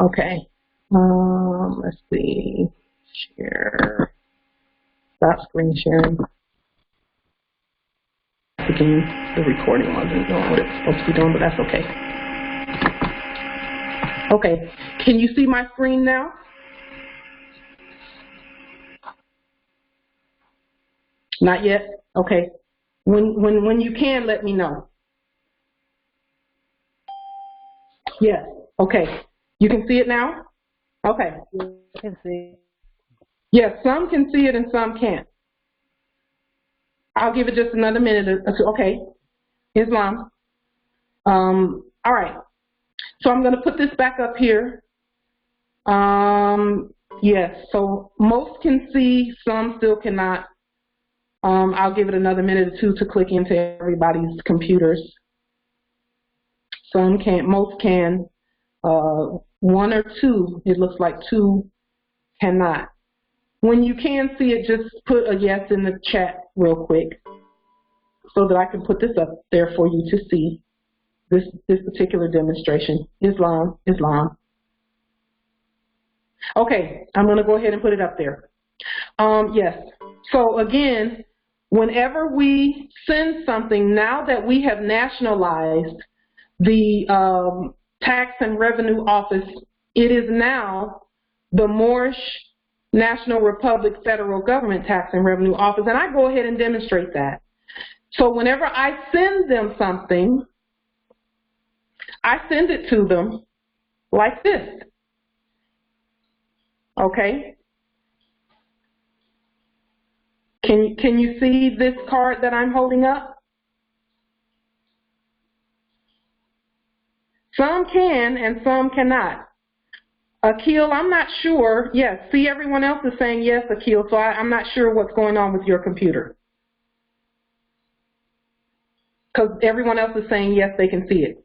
Okay. Let's see. Share. Stop screen sharing. Again, the recording wasn't doing what it's supposed to be doing, but that's okay. Okay. Can you see my screen now? Not yet? Okay. When you can, let me know. Yes. Okay. You can see it now? Okay. I can see. Yes, some can see it and some can't. I'll give it just another minute or two. Okay. Islam. All right. So I'm going to put this back up here. Yes. So most can see, some still cannot. I'll give it another minute or two to click into everybody's computers. Some can't, most can. One or two, it looks like two cannot. When you can see it, just put a yes in the chat real quick so that I can put this up there for you to see this particular demonstration. Islam, Islam. Okay, I'm going to go ahead and put it up there. Yes, so again, whenever we send something, now that we have nationalized the Tax and Revenue Office, it is now the Moorish National Republic Federal Government Tax and Revenue Office, and I go ahead and demonstrate that. So whenever I send them something, I send it to them like this. Okay? Can you see this card that I'm holding up? Some can and some cannot. Akil, I'm not sure. Yes, see, everyone else is saying yes, Akil, so I'm not sure what's going on with your computer. Because everyone else is saying yes, they can see it.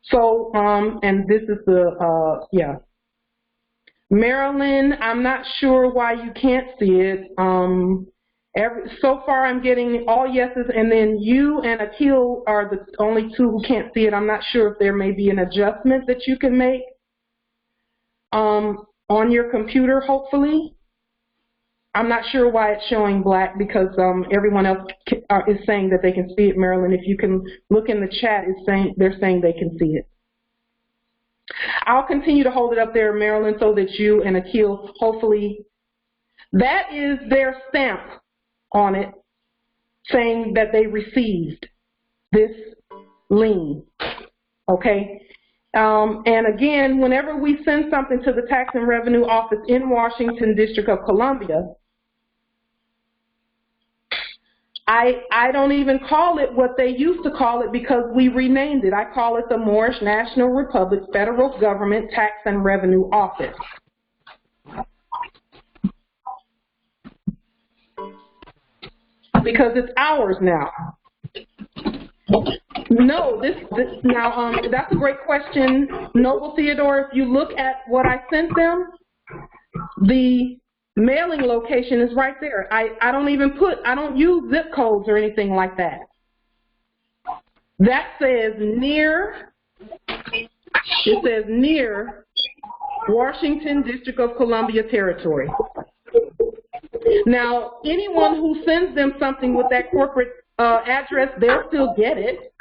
So, and this is the, yeah. Marilyn, I'm not sure why you can't see it. So far I'm getting all yeses, and then you and Akil are the only two who can't see it. I'm not sure if there may be an adjustment that you can make on your computer, hopefully. I'm not sure why it's showing black, because everyone else is saying that they can see it. Marilyn, if you can look in the chat, they're saying they can see it. I'll continue to hold it up there, Marilyn, so that you and Akil, hopefully, that is their stamp on it saying that they received this lien, okay? And again, whenever we send something to the Tax and Revenue Office in Washington, District of Columbia, I don't even call it what they used to call it, because we renamed it. I call it the Moorish National Republic Federal Government Tax and Revenue Office. Because it's ours now. No, now that's a great question, Noble Theodore. If you look at what I sent them, the mailing location is right there. I don't use zip codes or anything like that. That says near, it says near Washington, District of Columbia Territory. Now, anyone who sends them something with that corporate address, they'll still get it.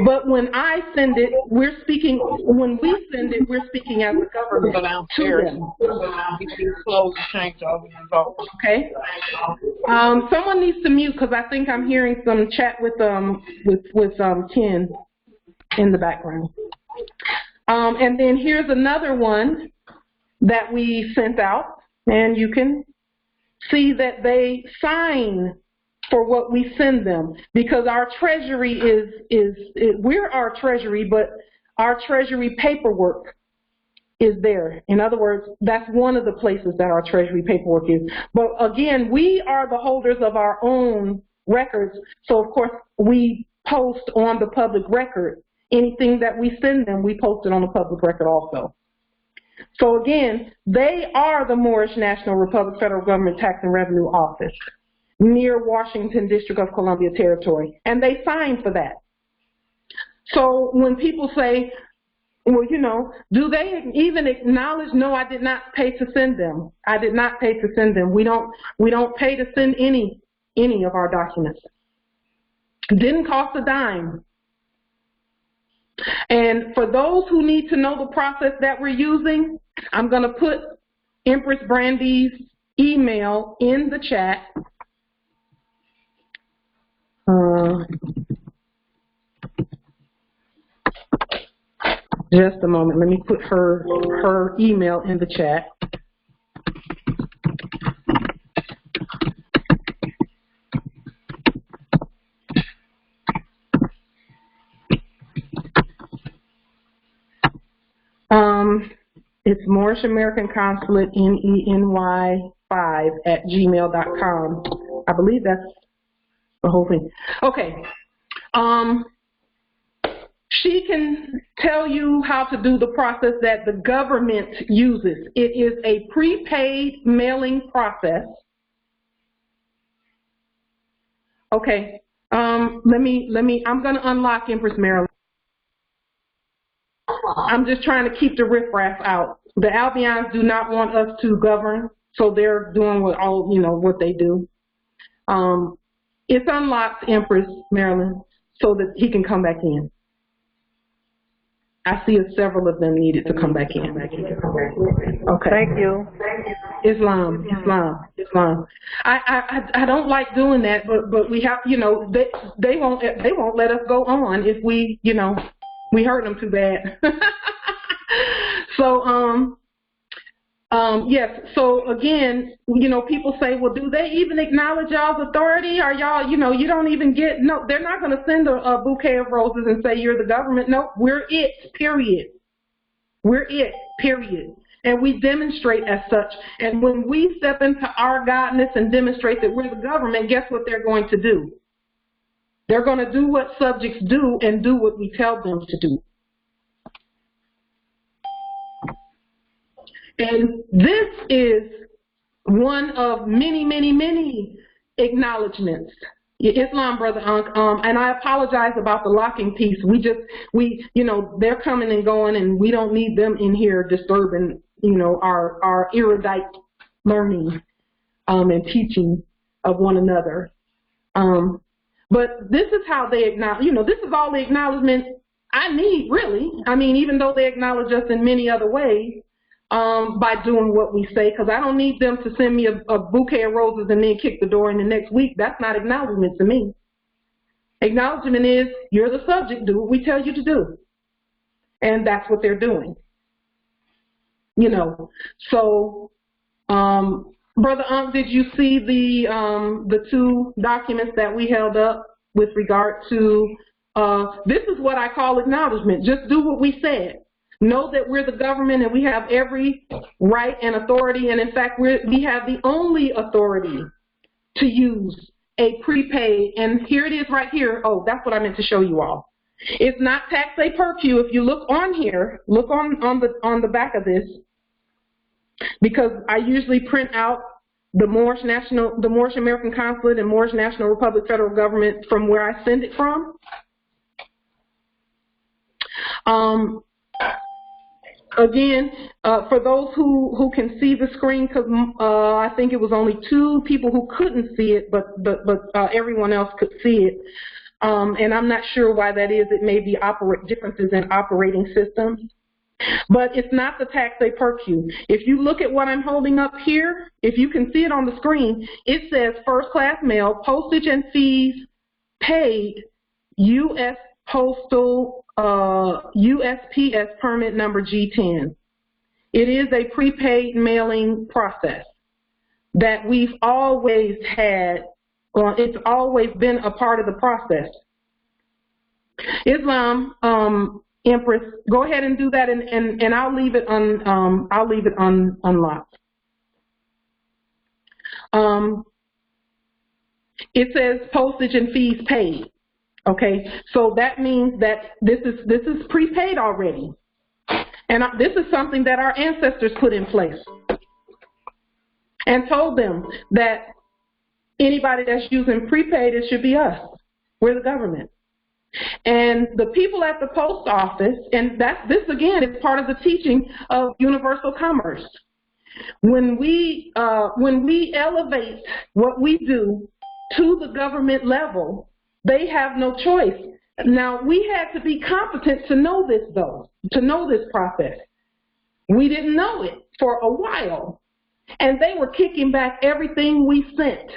But when I send it, when we send it, we're speaking as a government to them. Okay. Someone needs to mute, because I think I'm hearing some chat with Ken in the background. And then here's another one that we sent out, and you can see that they sign for what we send them, because our treasury we're our treasury, but our treasury paperwork is there. In other words, that's one of the places that our treasury paperwork is. But again, we are the holders of our own records, so of course we post on the public record. Anything that we send them, we post it on the public record also. So again, they are the Moorish National Republic Federal Government Tax and Revenue Office, near Washington, District of Columbia Territory, and they signed for that. So when people say, well, you know, do they even acknowledge, no, I did not pay to send them. I did not pay to send them. We don't pay to send any of our documents. Didn't cost a dime. And for those who need to know the process that we're using, I'm going to put Empress Brandy's email in the chat. Just a moment. Let me put her email in the chat. It's Moorish American Consulate, NENY5@gmail.com. I believe that's the whole thing. Okay. She can tell you how to do the process that the government uses. It is a prepaid mailing process. Okay. I'm going to unlock Empress Maryland. I'm just trying to keep the riffraff out. The Albions do not want us to govern, so they're doing what they do. It's unlocked, Empress Maryland, so that he can come back in. I see several of them needed to come back in. Okay. Thank you. Islam. I don't like doing that, but we have, they won't let us go on if we, we hurt them too bad. So, yes. So again, people say, well, do they even acknowledge y'all's authority? Or y'all, you don't even get, no, they're not going to send a bouquet of roses and say you're the government. No, we're it, period. We're it, period. And we demonstrate as such. And when we step into our godness and demonstrate that we're the government, guess what they're going to do? They're going to do what subjects do and do what we tell them to do. And this is one of many, many, many acknowledgments. Islam, Brother Ankh, and I apologize about the locking piece. They're coming and going, and we don't need them in here disturbing, our erudite learning and teaching of one another. But this is how they acknowledge, this is all the acknowledgement I need, really. I mean, even though they acknowledge us in many other ways, by doing what we say, because I don't need them to send me a bouquet of roses and then kick the door in the next week. That's not acknowledgement to me. Acknowledgement is, you're the subject, do what we tell you to do. And that's what they're doing. So, Brother Ankh, did you see the two documents that we held up with regard to, this is what I call acknowledgement. Just do what we said. Know that we're the government and we have every right and authority, and in fact, we have the only authority to use a prepaid, and here it is right here. Oh, that's what I meant to show you all. It's not tax a per Q. If you look on here, look on the back of this, because I usually print out the Moorish American Consulate and Moorish National Republic Federal Government from where I send it from. Again, for those who can see the screen, because I think it was only 2 people who couldn't see it, but everyone else could see it. And I'm not sure why that is. It may be differences in operating systems. But it's not the tax a per Q. If you look at what I'm holding up here, if you can see it on the screen, it says first class mail, postage and fees paid, U.S. Postal USPS permit number G10. It is a prepaid mailing process that we've always had. Well, it's always been a part of the process. Islam, Empress, go ahead and do that, and I'll leave it unlocked. It says postage and fees paid. Okay, so that means that this is prepaid already, and this is something that our ancestors put in place and told them that anybody that's using prepaid, it should be us. We're the government. And the people at the post office, and this again is part of the teaching of universal commerce. When we elevate what we do to the government level, they have no choice. Now, we had to be competent to know this, though, to know this process. We didn't know it for a while. And they were kicking back everything we sent,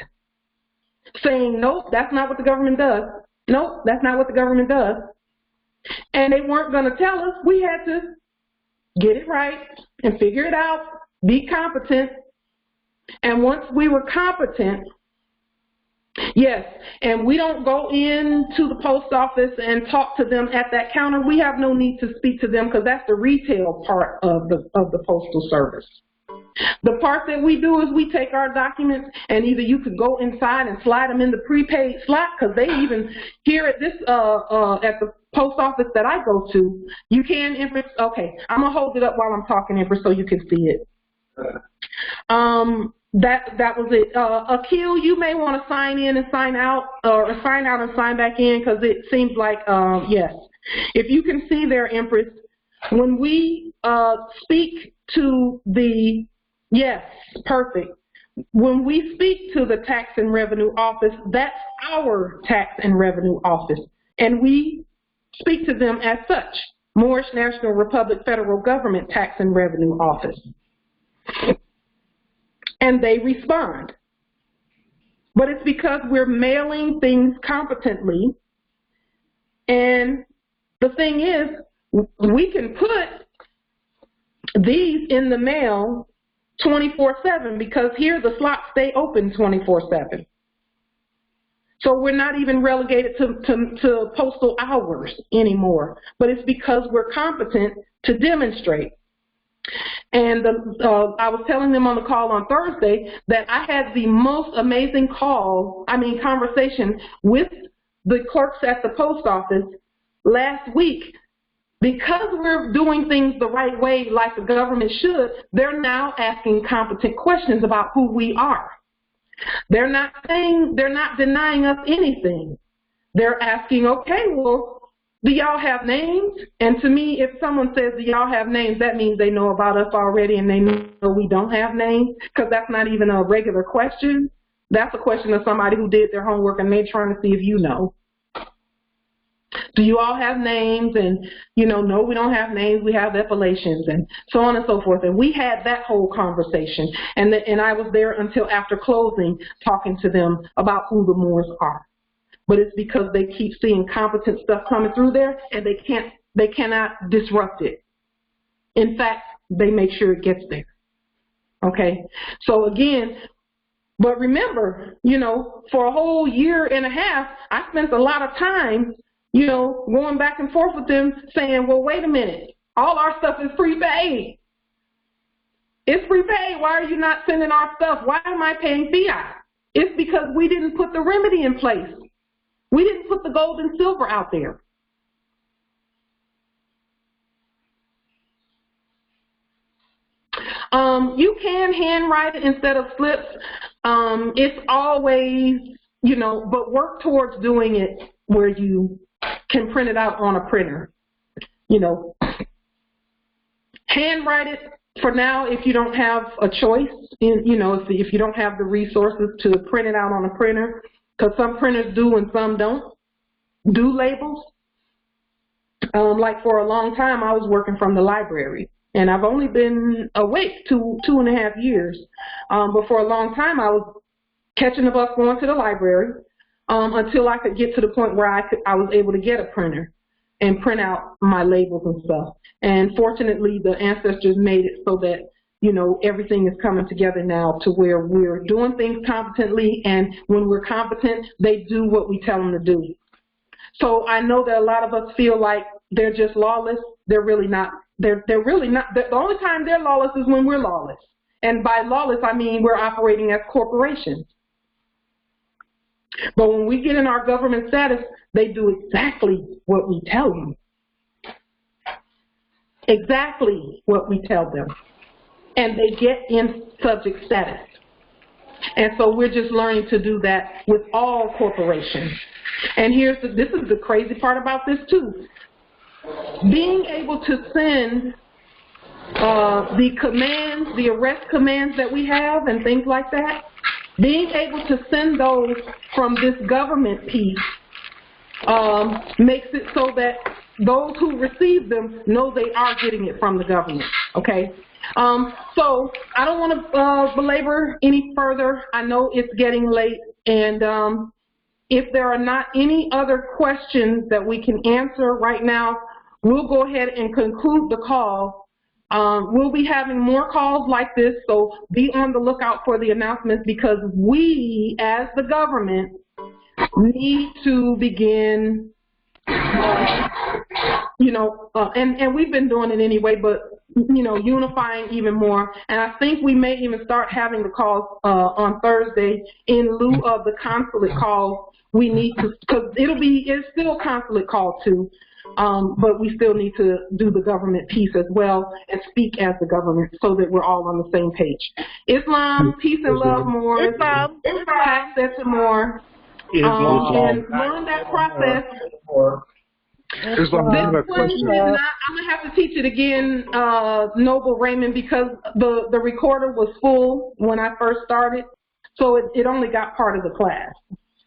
saying, nope, that's not what the government does. Nope, that's not what the government does. And they weren't going to tell us. We had to get it right and figure it out, be competent. And once we were competent, yes, and we don't go into the post office and talk to them at that counter. We have no need to speak to them because that's the retail part of the Postal Service. The part that we do is we take our documents, and either you could go inside and slide them in the prepaid slot, because they even here at this at the post office that I go to, you can Empress. Okay, I'm gonna hold it up while I'm talking, Empress, so you can see it. That was it. Akil, you may want to sign in and sign out, or sign out and sign back in, because it seems like yes. If you can see there, Empress, when we speak to the yes, perfect. When we speak to the Tax and Revenue Office, that's our Tax and Revenue Office, and we speak to them as such, Moorish National Republic Federal Government Tax and Revenue Office. And they respond. But it's because we're mailing things competently, and the thing is, we can put these in the mail 24/7 because here the slots stay open 24/7. So we're not even relegated to postal hours anymore, but it's because we're competent to demonstrate. And I was telling them on the call on Thursday that I had the most amazing conversation with the clerks at the post office last week. Because we're doing things the right way, like the government should, they're now asking competent questions about who we are. They're not denying us anything. They're asking, okay, well, do y'all have names? And to me, if someone says, do y'all have names, that means they know about us already and they know we don't have names, because that's not even a regular question. That's a question of somebody who did their homework and they're trying to see if you know. Do you all have names? And, no, we don't have names. We have appellations and so on and so forth. And we had that whole conversation. And I was there until after closing talking to them about who the Moors are. But it's because they keep seeing competent stuff coming through there, and they cannot disrupt it. In fact, they make sure it gets there. Okay? So again, but remember, for a whole year and a half, I spent a lot of time going back and forth with them saying, well, wait a minute, all our stuff is prepaid. It's prepaid. Why are you not sending our stuff? Why am I paying fiat? It's because we didn't put the remedy in place. We didn't put the gold and silver out there. You can handwrite it instead of slips. It's always, but work towards doing it where you can print it out on a printer. Handwrite it for now if you don't have a choice, if you don't have the resources to print it out on a printer, because some printers do and some don't do labels. Like for a long time, I was working from the library, and I've only been awake 2.5 years. But for a long time, I was catching the bus going to the library until I could get to the point where I was able to get a printer and print out my labels and stuff. And fortunately, the ancestors made it so that, everything is coming together now to where we're doing things competently, and when we're competent, they do what we tell them to do. So I know that a lot of us feel like they're just lawless. They're really not. They're really not. The only time they're lawless is when we're lawless. And by lawless, I mean we're operating as corporations. But when we get in our government status, they do exactly what we tell them. Exactly what we tell them. And they get in subject status. And so we're just learning to do that with all corporations. And this is the crazy part about this too. Being able to send the commands, the arrest commands that we have and things like that, being able to send those from this government piece makes it so that those who receive them know they are getting it from the government, okay? So I don't want to belabor any further. I know it's getting late, and if there are not any other questions that we can answer right now, we'll go ahead and conclude the call. We'll be having more calls like this, so be on the lookout for the announcements, because we, as the government, need to begin, and we've been doing it anyway, but, unifying even more. And I think we may even start having the calls on Thursday in lieu of the consulate calls. We need to, because it's still a consulate call too. But we still need to do the government piece as well and speak as the government so that we're all on the same page. Islam, peace and love, more. Islam. Access to more. And learn that process. Islam, I'm going to have to teach it again, Noble Raymond, because the recorder was full when I first started, so it only got part of the class.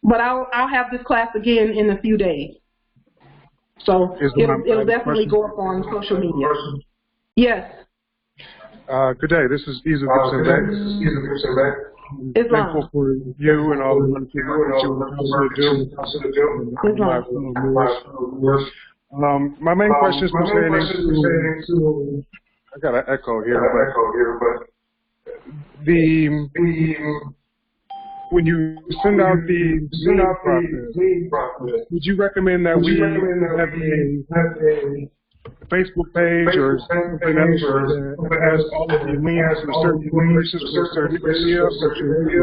But I'll have this class again in a few days. So it'll definitely go up on social media. Yes. Good day. This is Izu Gibson. Islam. Thankful for you and all the wonderful work that you do. My main question is pertaining to, I got an echo here, but when you send out the lead process, would you recommend that we have a Facebook page or something else that has all of the links to certain places to a certain area,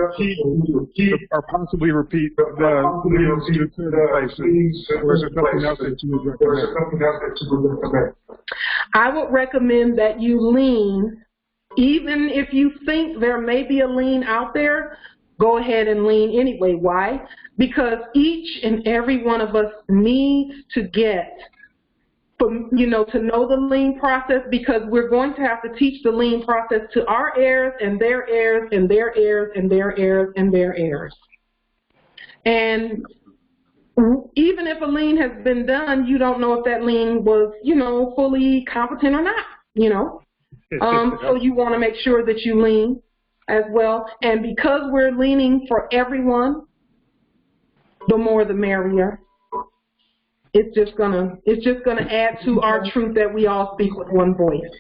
or possibly repeat the links to certain places? Or is there something else that you would recommend? I would recommend that you lean, even if you think there may be a lien out there, go ahead and lean anyway. Why? Because each and every one of us needs to get, to know the lien process, because we're going to have to teach the lien process to our heirs and their heirs and their heirs and their heirs and their heirs. And even if a lien has been done, you don't know if that lien was, fully competent or not, So you want to make sure that you lien as well. And because we're leaning for everyone, the more the merrier. It's just gonna add to our truth that we all speak with one voice.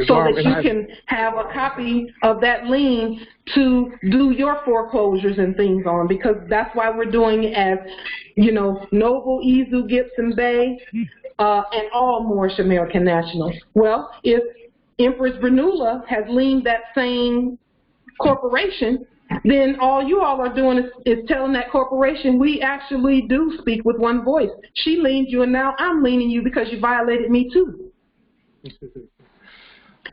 So that you can have a copy of that lien to do your foreclosures and things on, because that's why we're doing it as, Noble, Izu, Gibson Bay, and all Moorish American Nationals. Well, if Empress Bernula has liened that same corporation, then all you all are doing is telling that corporation, we actually do speak with one voice. She liened you, and now I'm liening you because you violated me too.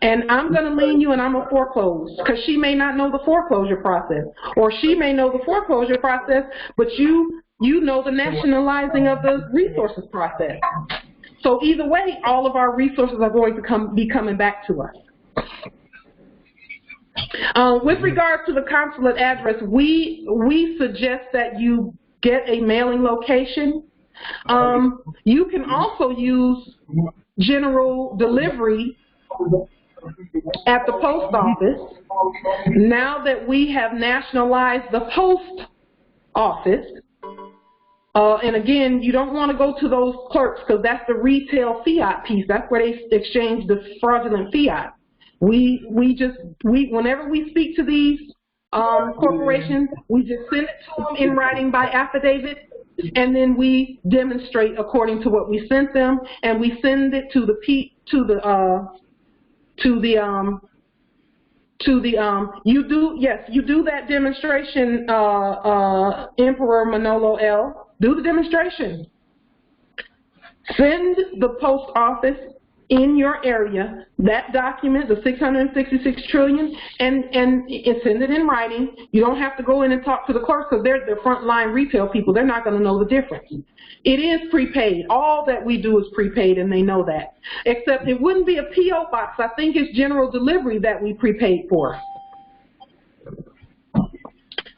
And I'm going to lien you, and I'm going to foreclose, because she may not know the foreclosure process, or she may know the foreclosure process, but you know the nationalizing of the resources process. So either way, all of our resources are going to be coming back to us. With regard to the consulate address, we suggest that you get a mailing location. You can also use general delivery at the post office. Now that we have nationalized the post office, and again, you don't want to go to those clerks, because that's the retail fiat piece. That's where they exchange the fraudulent fiat. Whenever we speak to these corporations, we just send it to them in writing by affidavit, and then we demonstrate according to what we sent them, and we send it to you do that demonstration, Emperor Manolo L. Do the demonstration. Send the post office in your area that document, the 666 trillion, and send it in writing. You don't have to go in and talk to the clerks because they're the frontline retail people. They're not going to know the difference. It is prepaid. All that we do is prepaid, and they know that. Except it wouldn't be a P.O. box. I think it's general delivery that we prepaid for.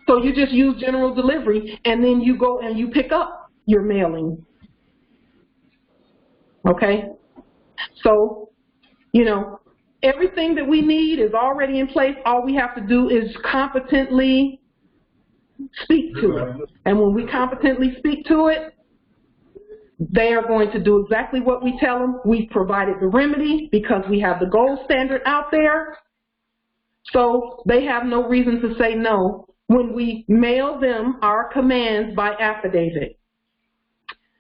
So you just use general delivery, and then you go and you pick up your mailing. Okay? So, you know, everything that we need is already in place. All we have to do is competently speak to it. And when we competently speak to it, they are going to do exactly what we tell them. We've provided the remedy because we have the gold standard out there. So they have no reason to say no when we mail them our commands by affidavit.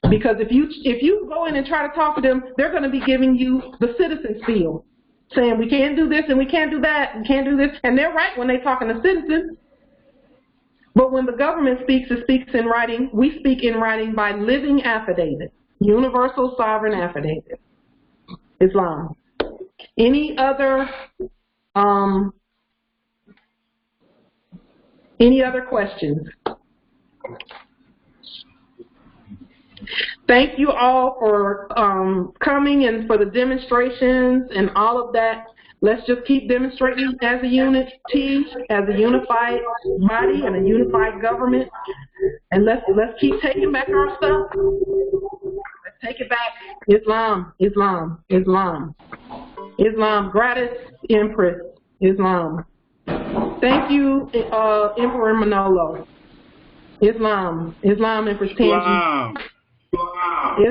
Because if you go in and try to talk to them, they're going to be giving you the citizen spiel, saying we can't do this and we can't do that, we can't do this. And they're right when they're talking to citizens. But when the government speaks, it speaks in writing. We speak in writing by living affidavit, universal sovereign affidavit, Islam. Any other questions? Thank you all for coming and for the demonstrations and all of that. Let's just keep demonstrating as a unity, as a unified body and a unified government. And let's keep taking back our stuff. Let's take it back. Islam, Islam, Islam. Islam, gratis Empress, Islam. Thank you, Emperor Manolo. Islam, Islam, Empress Tangi.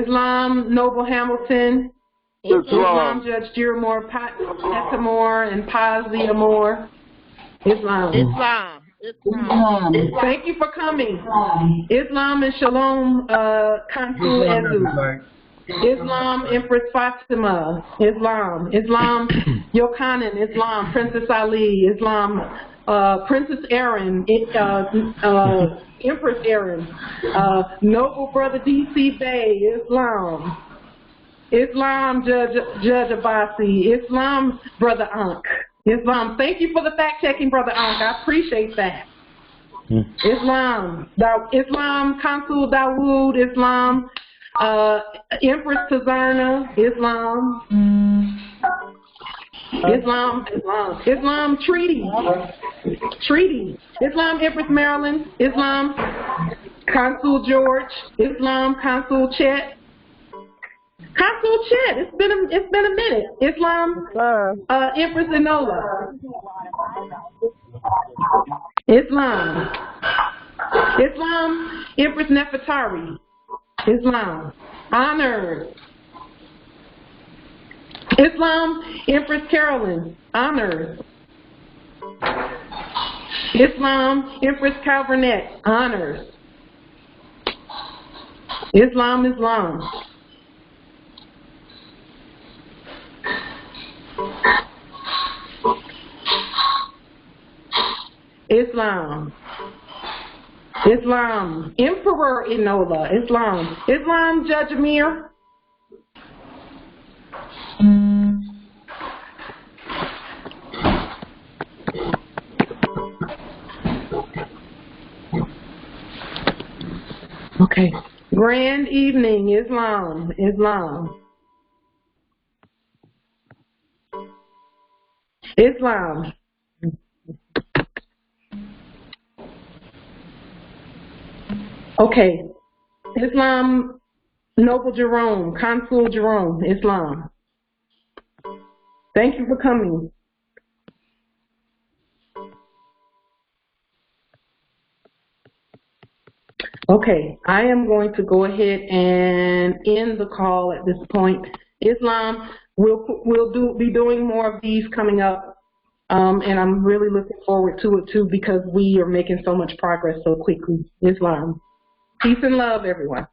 Islam, Noble Hamilton. Islam, Judge Jiramore, Etamore, and Pazzi Amore. Islam. Islam. Islam. Thank you for coming. Islam and Shalom, Consul Ezu. Islam, Empress Fatima. Islam. Islam, Yochanan. Islam, Princess Ali. Islam, Princess Erin. Empress Erin. Noble Brother D.C. Bay. Islam. Islam, Judge Abbasi. Islam, Brother Ankh. Islam. Thank you for the fact-checking, Brother Ankh. I appreciate that. Islam. Islam, Consul Dawood. Islam. Empress Tazarna. Islam. Islam. Islam. Islam, Treaty. Treaty. Islam, Empress Maryland. Islam, Consul George. Islam, Consul Chet. Consul Chet, it's been a minute. Islam, Empress Enola. Islam. Islam, Empress Nefertari. Islam. Honored. Islam, Empress Carolyn. Honored. Islam, Empress Calvernet. Honors. Islam, Islam. Islam. Islam. Emperor Enola. Islam. Islam, Judge Amir. Okay. Grand evening, Islam. Islam. Islam. Okay. Islam, Noble Jerome, Consul Jerome, Islam. Thank you for coming. Okay, I am going to go ahead and end the call at this point. Islam, we'll be doing more of these coming up, and I'm really looking forward to it too because we are making so much progress so quickly. Islam. Peace and love, everyone.